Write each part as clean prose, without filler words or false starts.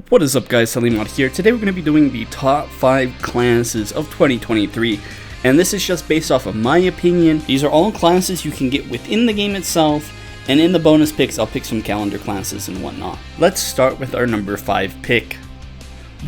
What is up guys, Helimod here. Today we're going to be doing the top 5 classes of 2023, and this is just based off of my opinion. These are all classes you can get within the game itself, and in the bonus picks I'll pick some calendar classes and whatnot. Let's start with our number 5 pick.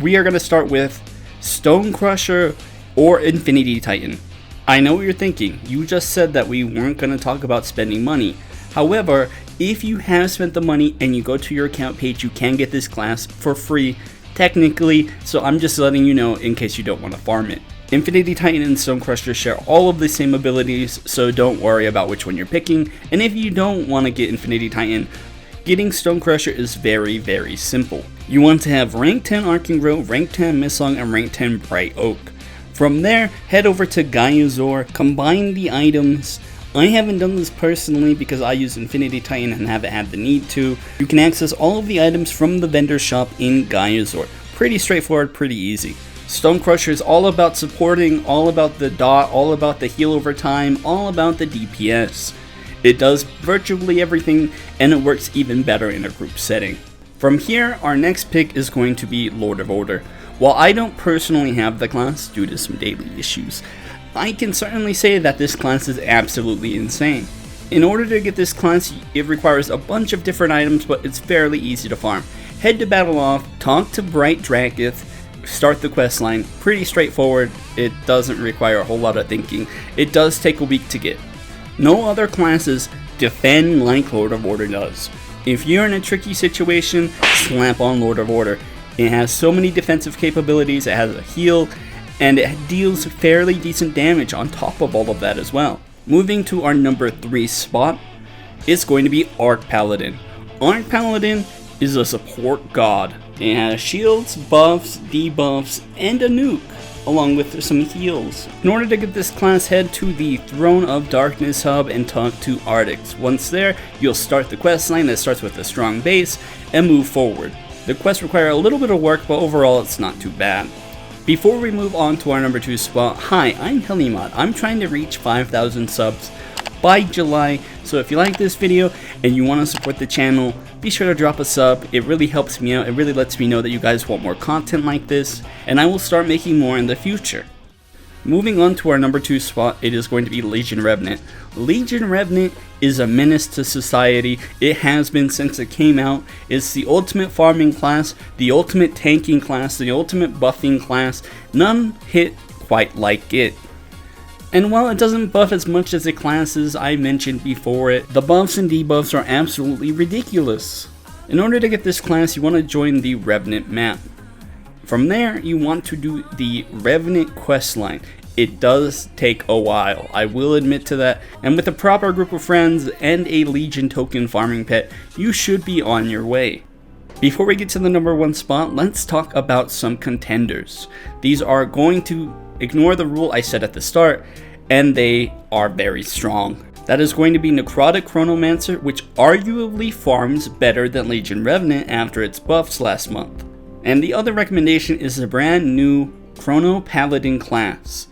We are going to start with Stone Crusher or Infinity Titan. I know what you're thinking, you just said that we weren't going to talk about spending money. However, if you have spent the money and you go to your account page, you can get this class for free, technically, so I'm just letting you know in case you don't want to farm it. Infinity Titan and Stone Crusher share all of the same abilities, so don't worry about which one you're picking, and if you don't want to get Infinity Titan, getting Stone Crusher is very simple. You want to have rank 10 Arcing Grove, rank 10 Misong, and rank 10 Bright Oak. From there, head over to Gaiazor, combine the items. I haven't done this personally because I use Infinity Titan and haven't had the need to. You can access all of the items from the vendor shop in Gaiazor. Pretty straightforward, pretty easy. Stone Crusher is all about supporting, all about the dot, all about the heal over time, all about the DPS. It does virtually everything, and it works even better in a group setting. From here, our next pick is going to be Lord of Order. While I don't personally have the class due to some daily issues, I can certainly say that this class is absolutely insane. In order to get this class, it requires a bunch of different items, but it's fairly easy to farm. Head to Battle Off, talk to Bright Dragoth, start the quest line. Pretty straightforward, it doesn't require a whole lot of thinking. It does take a week to get. No other classes defend like Lord of Order does. If you're in a tricky situation, slap on Lord of Order. It has so many defensive capabilities, it has a heal, and it deals fairly decent damage on top of all of that as well. Moving to our number 3 spot, it's going to be ArchPaladin. ArchPaladin is a support god. It has shields, buffs, debuffs, and a nuke, along with some heals. In order to get this class, head to the Throne of Darkness hub and talk to Artix. Once there, you'll start the quest line that starts with a strong base and move forward. The quests require a little bit of work, but overall it's not too bad. Before we move on to our number 2 spot, hi, I'm Helimod. I'm trying to reach 5,000 subs by July, so if you like this video and you want to support the channel, be sure to drop a sub. It really helps me out, it really lets me know that you guys want more content like this, and I will start making more in the future. Moving on to our number 2 spot, it is going to be Legion Revenant. Legion Revenant is a menace to society. It has been since it came out. It's the ultimate farming class, the ultimate tanking class, the ultimate buffing class. None hit quite like it. And while it doesn't buff as much as the classes I mentioned before it, the buffs and debuffs are absolutely ridiculous. In order to get this class, you want to join the Revenant map. From there, you want to do the Revenant questline. It does take a while, I will admit to that, and with a proper group of friends and a Legion token farming pet, you should be on your way. Before we get to the number 1 spot, let's talk about some contenders. These are going to ignore the rule I said at the start, and they are very strong. That is going to be Necrotic Chronomancer, which arguably farms better than Legion Revenant after its buffs last month. And the other recommendation is the brand new Chrono Paladin class.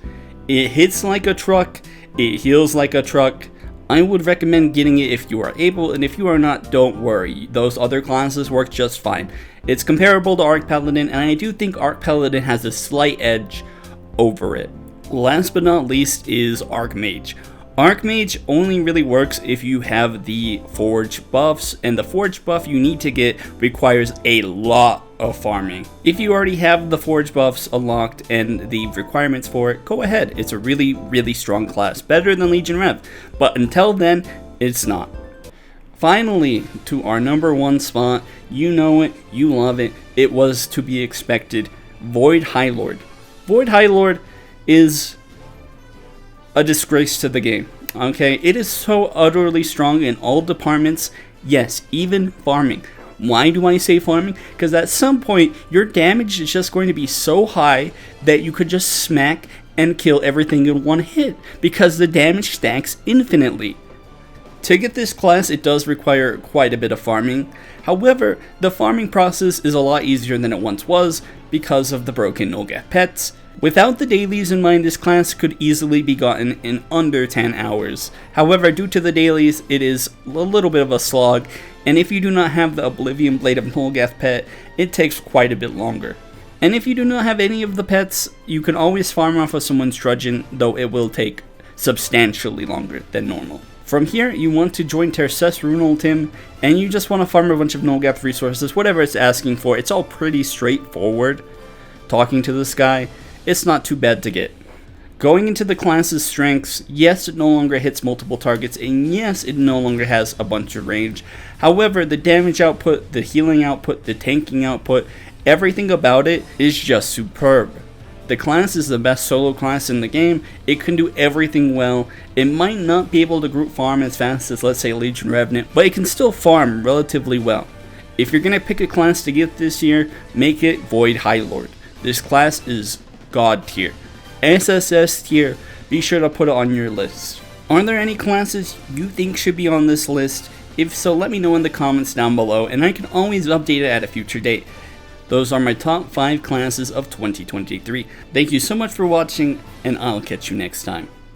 It hits like a truck, it heals like a truck. I would recommend getting it if you are able, and if you are not, don't worry. Those other classes work just fine. It's comparable to ArchPaladin, and I do think ArchPaladin has a slight edge over it. Last but not least is Archmage. Archmage only really works if you have the Forge buffs, and the Forge buff you need to get requires a lot of farming. If you already have the Forge buffs unlocked and the requirements for it, go ahead. It's a really strong class, better than Legion Rev, but until then, it's not. Finally, to our number 1 spot, you know it, you love it, it was to be expected, Void High Lord. Void High Lord is a disgrace to the game. Okay, it is so utterly strong in all departments, yes, even farming. Why do I say farming? Because at some point your damage is just going to be so high that you could just smack and kill everything in one hit, because the damage stacks infinitely. To get this class, it does require quite a bit of farming. However, the farming process is a lot easier than it once was because of the broken no-gap pets, Without the dailies in mind, this class could easily be gotten in under 10 hours. However, due to the dailies, it is a little bit of a slog, and if you do not have the Oblivion Blade of Nolgath pet, it takes quite a bit longer. And if you do not have any of the pets, you can always farm off of someone's Trudgeon, though it will take substantially longer than normal. From here, you want to join Terces Runoltim, and you just want to farm a bunch of Nolgath resources, whatever it's asking for. It's all pretty straightforward. Talking to this guy, it's not too bad to get. Going into the class's strengths, yes, it no longer hits multiple targets, and yes, it no longer has a bunch of range. However, the damage output, the healing output, the tanking output, everything about it is just superb. The class is the best solo class in the game. It can do everything well. It might not be able to group farm as fast as, let's say, Legion Revenant, but it can still farm relatively well. If you're going to pick a class to get this year, make it Void High Lord. This class is God tier. SSS tier, be sure to put it on your list. Are there any classes you think should be on this list? If so, let me know in the comments down below, and I can always update it at a future date. Those are my top 5 classes of 2023. Thank you so much for watching, and I'll catch you next time.